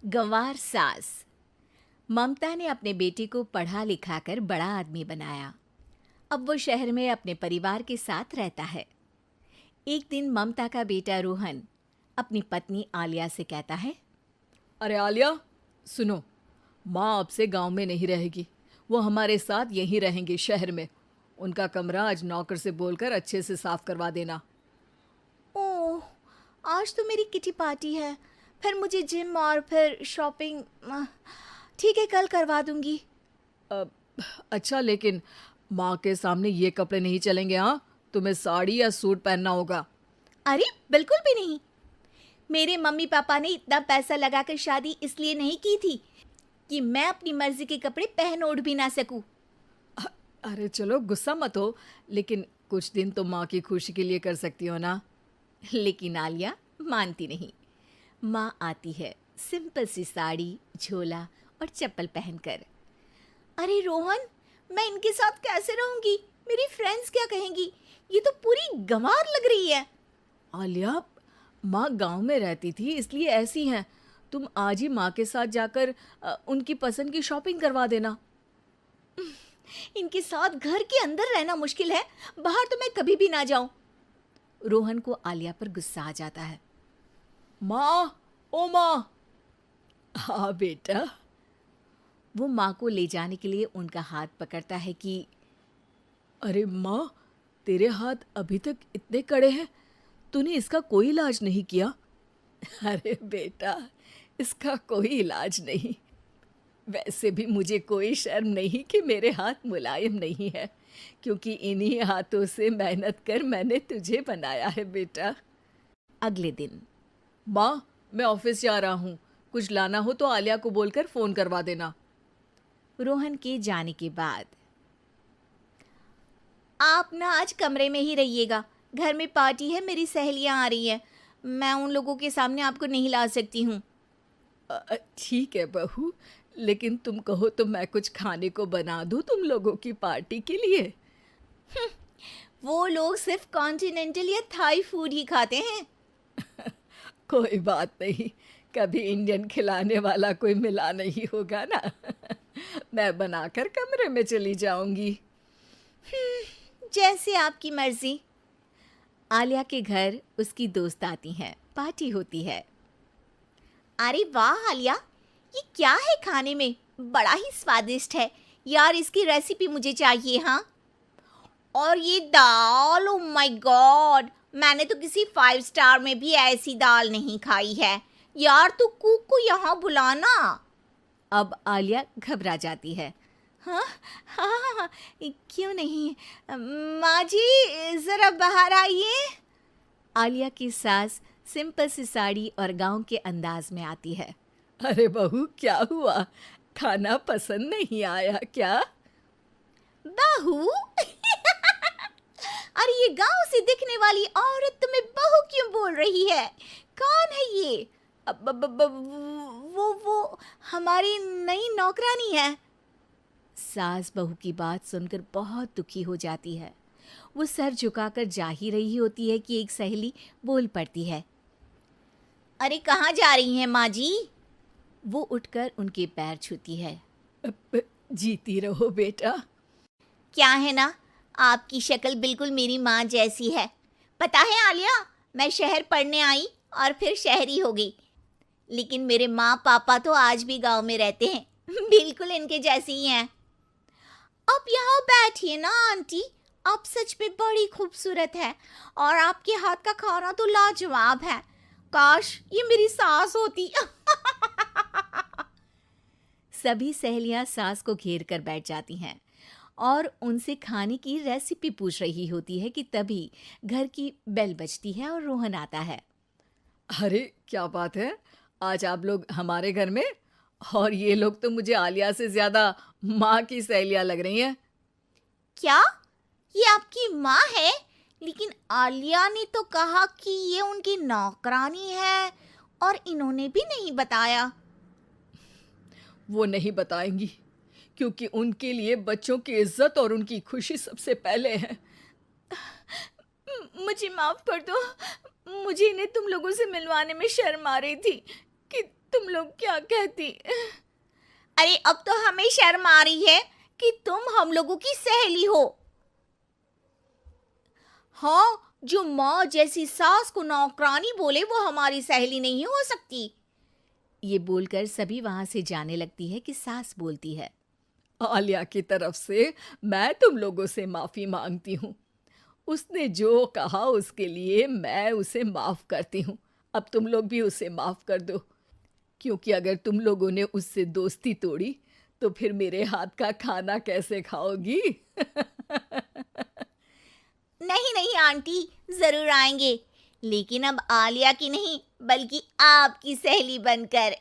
गंवार सास। ममता ने अपने बेटे को पढ़ा लिखाकर बड़ा आदमी बनाया। अब वो शहर में अपने परिवार के साथ रहता है। एक दिन ममता का बेटा रोहन अपनी पत्नी आलिया से कहता है, अरे आलिया, सुनो, माँ अब से गांव में नहीं रहेगी। वो हमारे साथ यहीं रहेंगी शहर में। उनका कमरा आज नौकर से बोलकर अच्छे से साफ करवा देना। ओह, आज तो मेरी किटी पार्टी है, फिर मुझे जिम और फिर शॉपिंग। ठीक है, कल करवा दूंगी। अ, अच्छा, लेकिन माँ के सामने ये कपड़े नहीं चलेंगे। हाँ, तुम्हें साड़ी या सूट पहनना होगा। अरे बिल्कुल भी नहीं। मेरे मम्मी पापा ने इतना पैसा लगाकर शादी इसलिए नहीं की थी कि मैं अपनी मर्जी के कपड़े पहन ओढ़ भी ना सकूं। अ- अरे चलो, गुस्सा मत हो, लेकिन कुछ दिन तो माँ की खुशी के लिए कर सकती हो ना। लेकिन आलिया मानती नहीं। माँ आती है सिंपल सी साड़ी, झोला और चप्पल पहनकर। अरे रोहन, मैं इनके साथ कैसे रहूंगी? मेरी फ्रेंड्स क्या कहेंगी? ये तो पूरी गंवार लग रही है। आलिया, माँ गांव में रहती थी इसलिए ऐसी हैं। तुम आज ही माँ के साथ जाकर उनकी पसंद की शॉपिंग करवा देना। इनके साथ घर के अंदर रहना मुश्किल है, बाहर तो मैं कभी भी ना जाऊं। रोहन को आलिया पर गुस्सा आ जाता है। माँ, ओ माँ। हाँ बेटा। वो माँ को ले जाने के लिए उनका हाथ पकड़ता है कि अरे माँ, तेरे हाथ अभी तक इतने कड़े हैं, तूने इसका कोई इलाज नहीं किया? अरे बेटा, इसका कोई इलाज नहीं। वैसे भी मुझे कोई शर्म नहीं कि मेरे हाथ मुलायम नहीं है, क्योंकि इन्हीं हाथों से मेहनत कर मैंने तुझे बनाया है बेटा। अगले दिन माँ, मैं ऑफिस जा रहा हूँ। कुछ लाना हो तो आलिया को बोलकर फ़ोन करवा देना। रोहन के जाने के बाद, आप ना आज कमरे में ही रहिएगा, घर में पार्टी है, मेरी सहेलियां आ रही हैं, मैं उन लोगों के सामने आपको नहीं ला सकती हूँ। ठीक है बहू, लेकिन तुम कहो तो मैं कुछ खाने को बना दूँ तुम लोगों की पार्टी के लिए। वो लोग सिर्फ कॉन्टिनेंटल या थाई फूड ही खाते हैं। कोई बात नहीं, कभी इंडियन खिलाने वाला कोई मिला नहीं होगा ना। मैं बनाकर कमरे में चली जाऊंगी। जैसे आपकी मर्जी। आलिया के घर उसकी दोस्त आती हैं, पार्टी होती है। अरे वाह आलिया, ये क्या है खाने में? बड़ा ही स्वादिष्ट है यार, इसकी रेसिपी मुझे चाहिए। हाँ, और ये दाल, ओ माय गॉड, मैंने तो किसी 5 स्टार में भी ऐसी दाल नहीं खाई है। यार तू कुक को यहाँ बुलाना। अब आलिया घबरा जाती है। हाँ हाँ हाँ हाँ, क्यों नहीं। माँ जी ज़रा बाहर आइए। आलिया की सास सिंपल सी साड़ी और गांव के अंदाज में आती है। अरे बहू, क्या हुआ? खाना पसंद नहीं आया क्या? बहू? अरे ये गांव से दिखने वाली औरत तुम्हें बहू क्यों बोल रही है? कौन है ये? वो हमारी नई नौकरानी है। सास बहू की बात सुनकर बहुत दुखी हो जाती है। वो सर झुकाकर जा ही रही होती है कि एक सहेली बोल पड़ती है। अरे कहाँ जा रही हैं माँ जी? वो उठकर उनके पैर छूती है। जीती रहो बेटा। क्या है ना, आपकी शक्ल बिल्कुल मेरी माँ जैसी है। पता है आलिया, मैं शहर पढ़ने आई और फिर शहरी हो गई, लेकिन मेरे माँ पापा तो आज भी गांव में रहते हैं, बिल्कुल इनके जैसे ही हैं। आप यहाँ बैठिए ना आंटी, आप सच में बड़ी खूबसूरत है और आपके हाथ का खाना तो लाजवाब है। काश ये मेरी सास होती। सभी सहेलियां सास को घेर कर बैठ जाती हैं और उनसे खाने की रेसिपी पूछ रही होती है कि तभी घर की बेल बजती है और रोहन आता है। अरे क्या बात है, आज आप लोग हमारे घर में? और ये लोग तो मुझे आलिया से ज्यादा माँ की सहेलियाँ लग रही हैं। क्या ये आपकी माँ है? लेकिन आलिया ने तो कहा कि ये उनकी नौकरानी है और इन्होंने भी नहीं बताया। वो नहीं बताएंगी, क्योंकि उनके लिए बच्चों की इज्जत और उनकी खुशी सबसे पहले है। मुझे माफ कर दो, मुझे इन्हें तुम लोगों से मिलवाने में शर्म आ रही थी कि तुम लोग क्या कहती? अरे अब तो हमें शर्म आ रही है कि तुम हम लोगों की सहेली हो। हाँ, जो माँ जैसी सास को नौकरानी बोले वो हमारी सहेली नहीं हो सकती। ये बोलकर सभी वहां से जाने लगती है कि सास बोलती है, आलिया की तरफ से मैं तुम लोगों से माफी मांगती हूँ। उसने जो कहा उसके लिए मैं उसे माफ करती हूँ। अब तुम लोग भी उसे माफ कर दो, क्योंकि अगर तुम लोगों ने उससे दोस्ती तोड़ी तो फिर मेरे हाथ का खाना कैसे खाओगी? नहीं नहीं आंटी, जरूर आएंगे, लेकिन अब आलिया की नहीं बल्कि आपकी सहेली बनकर।